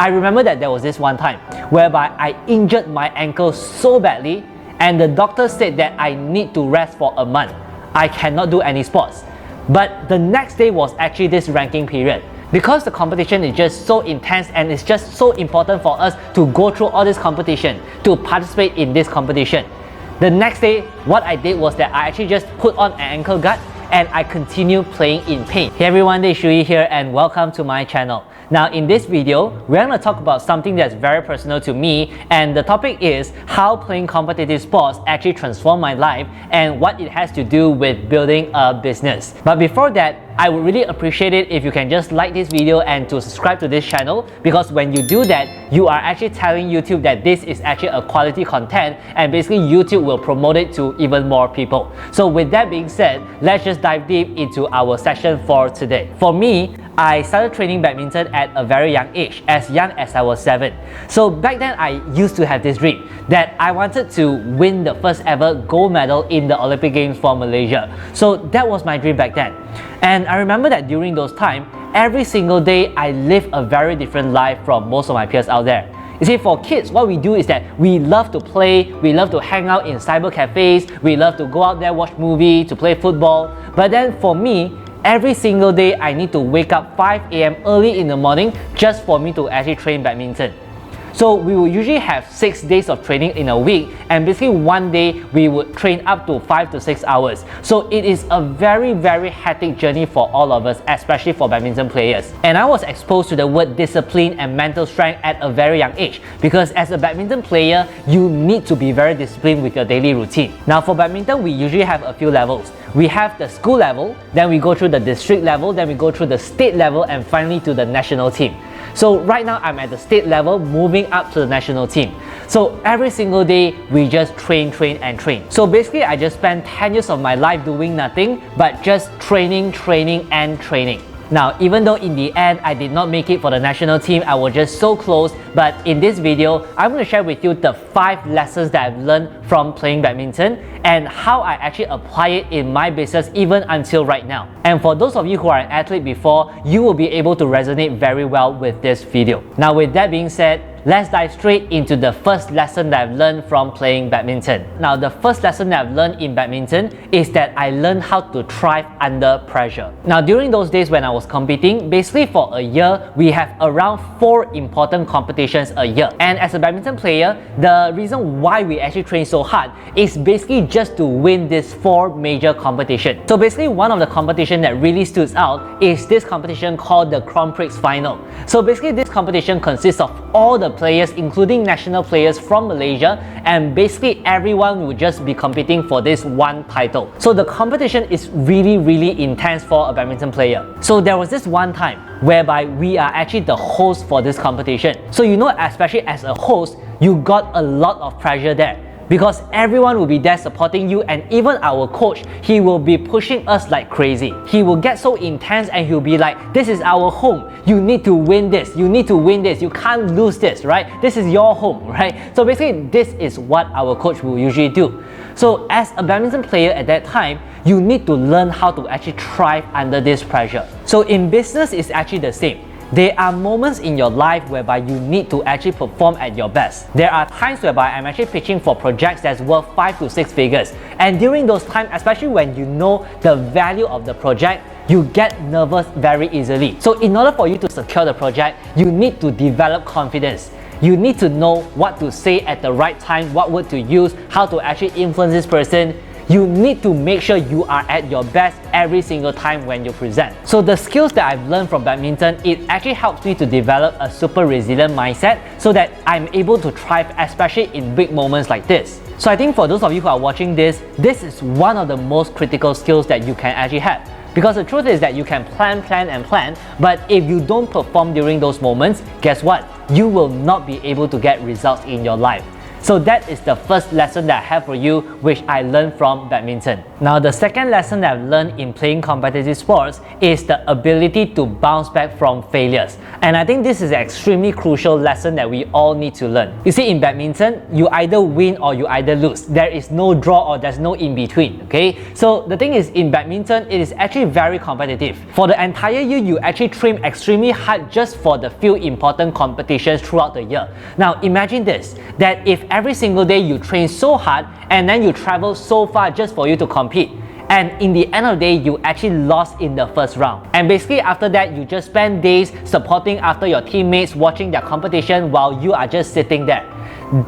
I remember that there was this one time whereby I injured my ankle so badly and the doctor said that I need to rest for a month. I cannot do any sports. But the next day was actually this ranking period. Because the competition is just so intense and it's just so important for us to go through all this competition, to participate in this competition. The next day, what I did was that I actually just put on an ankle guard and I continue playing in pain. Hey everyone, this is Shu Yi here and welcome to my channel. Now in this video, we're going to talk about something that's very personal to me, and the topic is how playing competitive sports actually transformed my life and what it has to do with building a business. But before that, I would really appreciate it if you can just like this video and to subscribe to this channel, because when you do that, you are actually telling YouTube that this is actually a quality content and basically YouTube will promote it to even more people. So with that being said, let's just dive deep into our session for today. For me, I started training badminton at a very young age, as young as I was 7. So back then I used to have this dream that I wanted to win the first ever gold medal in the Olympic Games for Malaysia. So that was my dream back then. And I remember that during those times, every single day I lived a very different life from most of my peers out there. You see, for kids, what we do is that we love to play, we love to hang out in cyber cafes, we love to go out there, watch movies, to play football. But then for me, every single day I need to wake up 5 AM early in the morning just for me to actually train badminton. So we will usually have 6 days of training in a week, and basically one day we would train up to 5 to 6 hours. So it is a very hectic journey for all of us, especially for badminton players. And I was exposed to the word discipline and mental strength at a very young age, because as a badminton player, you need to be very disciplined with your daily routine. Now for badminton, we usually have a few levels. We have the school level, then we go through the district level, then we go through the state level, and finally to the national team. So right now I'm at the state level, moving up to the national team. So every single day we just train. So basically I just spent 10 years of my life doing nothing but just training. Now, even though in the end I did not make it for the national team, I was just so close, but in this video, I'm going to share with you the 5 lessons that I've learned from playing badminton and how I actually apply it in my business even until right now. And for those of you who are an athlete before, you will be able to resonate very well with this video. Now, with that being said, let's dive straight into the first lesson that I've learned from playing badminton. Now, the first lesson that I've learned in badminton is that I learned how to thrive under pressure. Now, during those days when I was competing, basically for a year, we have around 4 important competitions a year. And as a badminton player, the reason why we actually train so hard is basically just to win these 4 major competitions. So basically, one of the competitions that really stood out is this competition called the Grand Prix Final. So basically, this competition consists of all the players, including national players from Malaysia, and basically everyone would just be competing for this one title. So the competition is really intense for a badminton player. So there was this one time whereby we are actually the host for this competition. So you know, especially as a host, you got a lot of pressure there, because everyone will be there supporting you, and even our coach, he will be pushing us like crazy. He will get so intense and he'll be like, this is our home, you need to win this, you need to win this, you can't lose this, right? This is your home, right? So basically, this is what our coach will usually do. So as a badminton player at that time, you need to learn how to actually thrive under this pressure. So in business, it's actually the same. There are moments in your life whereby you need to actually perform at your best. There are times whereby I'm actually pitching for projects that's worth 5 to 6 figures. And during those times, especially when you know the value of the project, you get nervous very easily. So in order for you to secure the project, you need to develop confidence. You need to know what to say at the right time, what word to use, how to actually influence this person. You need to make sure you are at your best every single time when you present. So the skills that I've learned from badminton, it actually helps me to develop a super resilient mindset so that I'm able to thrive, especially in big moments like this. So I think for those of you who are watching this is one of the most critical skills that you can actually have. Because the truth is that you can plan, but if you don't perform during those moments, guess what? You will not be able to get results in your life. So that is the first lesson that I have for you, which I learned from badminton. Now the second lesson that I've learned in playing competitive sports is the ability to bounce back from failures. And I think this is an extremely crucial lesson that we all need to learn. You see, in badminton, you either win or you either lose. There is no draw or there's no in between, okay? So the thing is, in badminton, it is actually very competitive. For the entire year, you actually train extremely hard just for the few important competitions throughout the year. Now imagine this, that if every single day you train so hard and then you travel so far just for you to compete, and in the end of the day, you actually lost in the first round. And basically after that, you just spend days supporting after your teammates, watching their competition while you are just sitting there.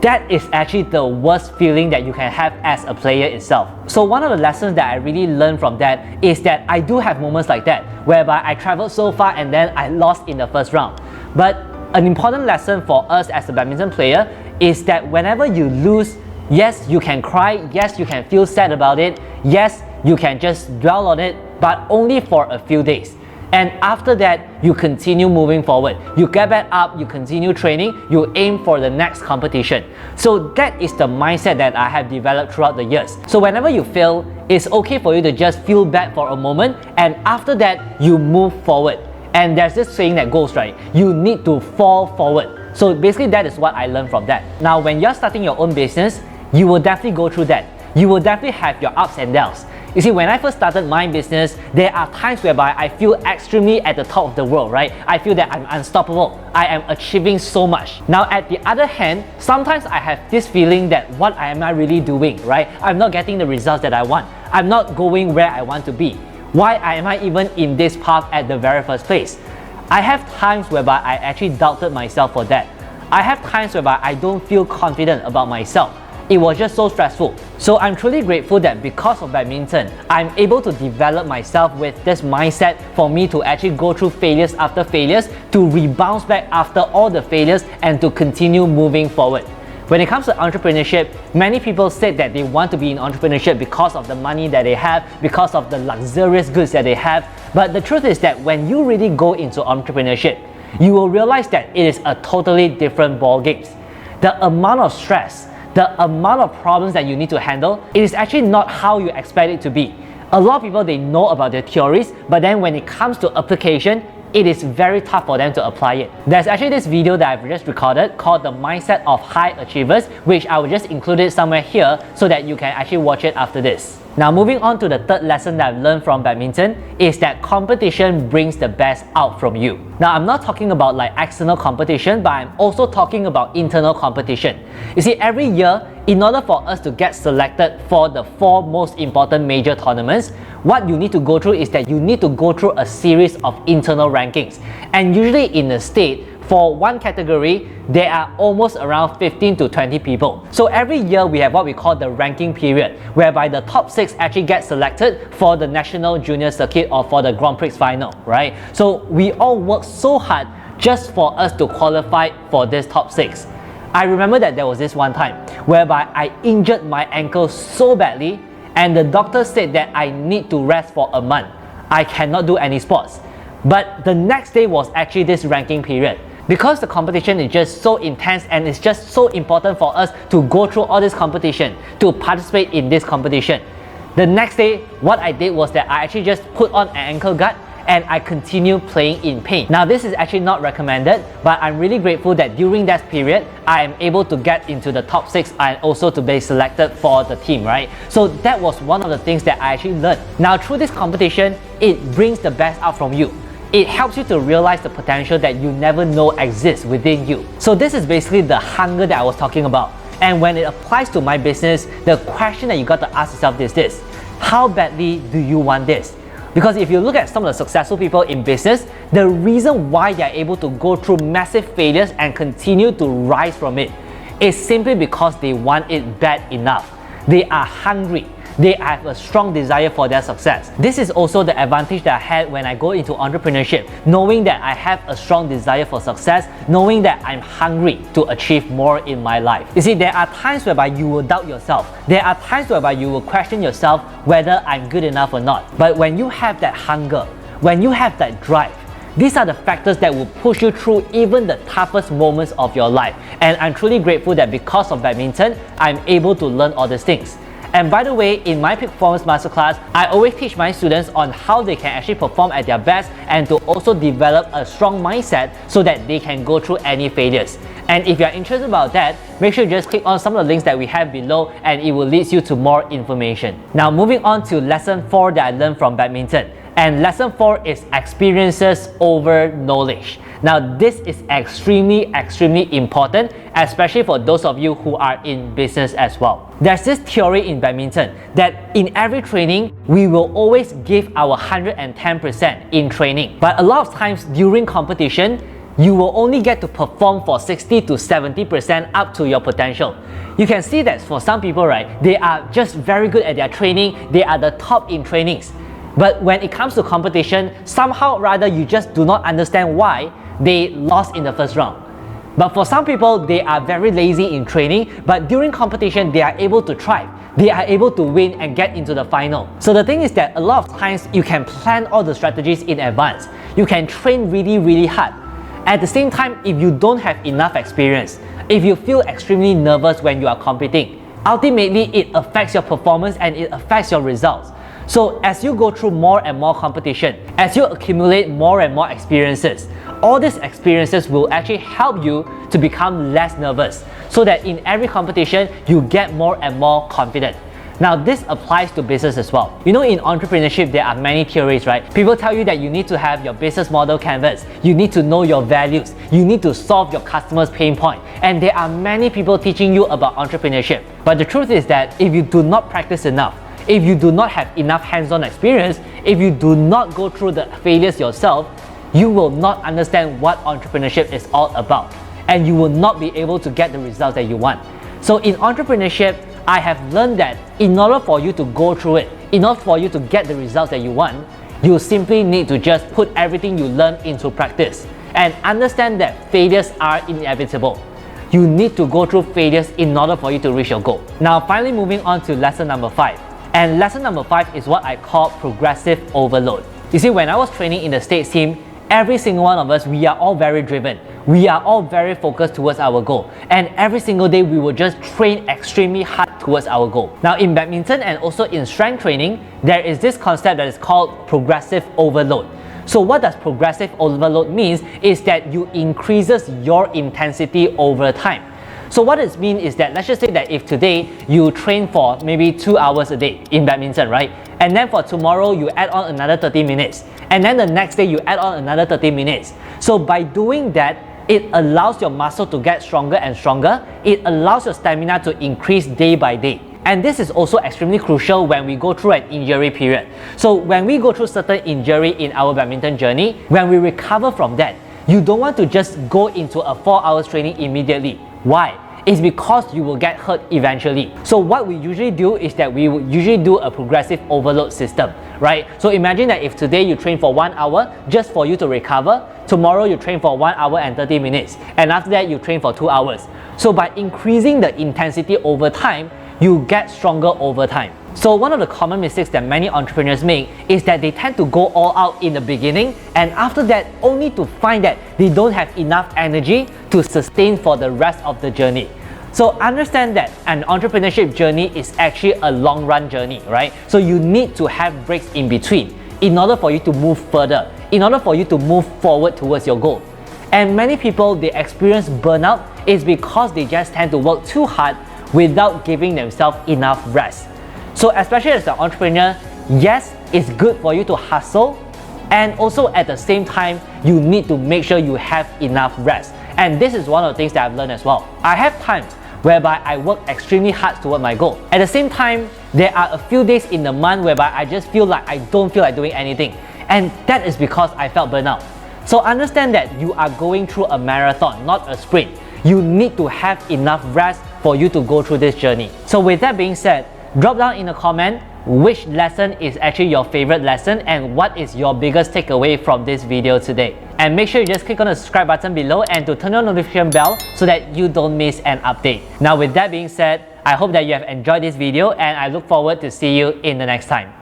That is actually the worst feeling that you can have as a player itself. So one of the lessons that I really learned from that is that I do have moments like that, whereby I traveled so far and then I lost in the first round. But an important lesson for us as a badminton player is that whenever you lose, yes, you can cry, yes, you can feel sad about it, yes, you can just dwell on it, but only for a few days. And after that, you continue moving forward. You get back up, you continue training, you aim for the next competition. So that is the mindset that I have developed throughout the years. So whenever you fail, it's okay for you to just feel bad for a moment, and after that, you move forward. And there's this saying that goes, right? You need to fall forward. So basically that is what I learned from that. Now when you're starting your own business, you will definitely go through that. You will definitely have your ups and downs. You see, when I first started my business, there are times whereby I feel extremely at the top of the world, right? I feel that I'm unstoppable. I am achieving so much. Now, at the other hand, sometimes I have this feeling that what am I really doing, right? I'm not getting the results that I want. I'm not going where I want to be. Why am I even in this path at the very first place? I have times whereby I actually doubted myself for that. I have times whereby I don't feel confident about myself. It was just so stressful. So I'm truly grateful that because of badminton, I'm able to develop myself with this mindset for me to actually go through failures after failures, to rebound back after all the failures, and to continue moving forward. When it comes to entrepreneurship, many people said that they want to be in entrepreneurship because of the money that they have, because of the luxurious goods that they have. But the truth is that when you really go into entrepreneurship, you will realize that it is a totally different ballgame. The amount of stress, the amount of problems that you need to handle, it is actually not how you expect it to be. A lot of people, they know about their theories, but then when it comes to application, it is very tough for them to apply it. There's actually this video that I've just recorded called The Mindset of High Achievers, which I will just include it somewhere here so that you can actually watch it after this. Now moving on to the third lesson that I've learned from badminton is that competition brings the best out from you. Now I'm not talking about like external competition, but I'm also talking about internal competition. You see, every year, in order for us to get selected for the 4 most important major tournaments, what you need to go through is that you need to go through a series of internal rankings. And usually in the state, for one category, there are almost around 15 to 20 people. So every year we have what we call the ranking period, whereby the top 6 actually get selected for the national junior circuit or for the Grand Prix final, right? So we all work so hard just for us to qualify for this top 6. I remember that there was this one time whereby I injured my ankle so badly, and the doctor said that I need to rest for a month. I cannot do any sports. But the next day was actually this ranking period. Because the competition is just so intense and it's just so important for us to go through all this competition, to participate in this competition. The next day, what I did was that I actually just put on an ankle guard and I continue playing in pain. Now this is actually not recommended, but I'm really grateful that during that period, I am able to get into the top 6 and also to be selected for the team, right? So that was one of the things that I actually learned. Now through this competition, it brings the best out from you. It helps you to realize the potential that you never know exists within you. So this is basically the hunger that I was talking about. And when it applies to my business, the question that you got to ask yourself is this: how badly do you want this? Because if you look at some of the successful people in business, the reason why they are able to go through massive failures and continue to rise from it is simply because they want it bad enough. They are hungry. They have a strong desire for their success. This is also the advantage that I had when I go into entrepreneurship, knowing that I have a strong desire for success, knowing that I'm hungry to achieve more in my life. You see, there are times whereby you will doubt yourself. There are times whereby you will question yourself whether I'm good enough or not. But when you have that hunger, when you have that drive, these are the factors that will push you through even the toughest moments of your life. And I'm truly grateful that because of badminton, I'm able to learn all these things. And by the way, in my Peak Performance Masterclass, I always teach my students on how they can actually perform at their best and to also develop a strong mindset so that they can go through any failures. And if you're interested about that, make sure you just click on some of the links that we have below and it will lead you to more information. Now moving on to lesson 4 that I learned from badminton. And lesson 4 is experiences over knowledge. Now this is extremely important, especially for those of you who are in business as well. There's this theory in badminton that in every training, we will always give our 110% in training. But a lot of times during competition, you will only get to perform for 60 to 70% up to your potential. You can see that for some people, right, they are just very good at their training, they are the top in trainings. But when it comes to competition, somehow rather you just do not understand why they lost in the first round. But for some people, they are very lazy in training, but during competition, they are able to thrive. They are able to win and get into the final. So the thing is that a lot of times, you can plan all the strategies in advance. You can train really hard. At the same time, if you don't have enough experience, if you feel extremely nervous when you are competing, ultimately it affects your performance and it affects your results. So as you go through more and more competition, as you accumulate more and more experiences, all these experiences will actually help you to become less nervous so that in every competition, you get more and more confident. Now this applies to business as well. You know, in entrepreneurship, there are many theories, right? People tell you that you need to have your business model canvas, you need to know your values, you need to solve your customer's pain point. And there are many people teaching you about entrepreneurship. But the truth is that if you do not practice enough, if you do not have enough hands-on experience, if you do not go through the failures yourself, you will not understand what entrepreneurship is all about. And you will not be able to get the results that you want. So in entrepreneurship, I have learned that in order for you to go through it, in order for you to get the results that you want, you simply need to just put everything you learn into practice and understand that failures are inevitable. You need to go through failures in order for you to reach your goal. Now finally moving on to lesson number 5. And lesson number 5 is what I call progressive overload. You see, when I was training in the States team, every single one of us, we are all very driven. We are all very focused towards our goal. And every single day, we will just train extremely hard towards our goal. Now in badminton and also in strength training, there is this concept that is called progressive overload. So what does progressive overload means is that you increases your intensity over time. So what it means is that, let's just say that if today you train for maybe 2 hours a day in badminton, right? And then for tomorrow, you add on another 30 minutes. And then the next day, you add on another 30 minutes. So by doing that, it allows your muscle to get stronger and stronger. It allows your stamina to increase day by day. And this is also extremely crucial when we go through an injury period. So when we go through certain injury in our badminton journey, when we recover from that, you don't want to just go into a 4 hours training immediately. Why? It's because you will get hurt eventually. So what we usually do is that we will usually do a progressive overload system, right? So imagine that if today you train for 1 hour just for you to recover, tomorrow you train for 1 hour and 30 minutes, and after that you train for 2 hours. So by increasing the intensity over time, you get stronger over time. So one of the common mistakes that many entrepreneurs make is that they tend to go all out in the beginning, and after that only to find that they don't have enough energy to sustain for the rest of the journey. So understand that an entrepreneurship journey is actually a long run journey, right? So you need to have breaks in between in order for you to move further, in order for you to move forward towards your goal. And many people, they experience burnout is because they just tend to work too hard without giving themselves enough rest. So especially as an entrepreneur, yes, it's good for you to hustle, and also at the same time, you need to make sure you have enough rest. And this is one of the things that I've learned as well. I have times whereby I work extremely hard toward my goal. At the same time, there are a few days in the month whereby I just feel like I don't feel like doing anything. And that is because I felt burnout. So understand that you are going through a marathon, not a sprint. You need to have enough rest for you to go through this journey. So with that being said, drop down in a comment which lesson is actually your favorite lesson and what is your biggest takeaway from this video today. And make sure you just click on the subscribe button below and to turn on the notification bell so that you don't miss an update. Now with that being said, I hope that you have enjoyed this video and I look forward to see you in the next time.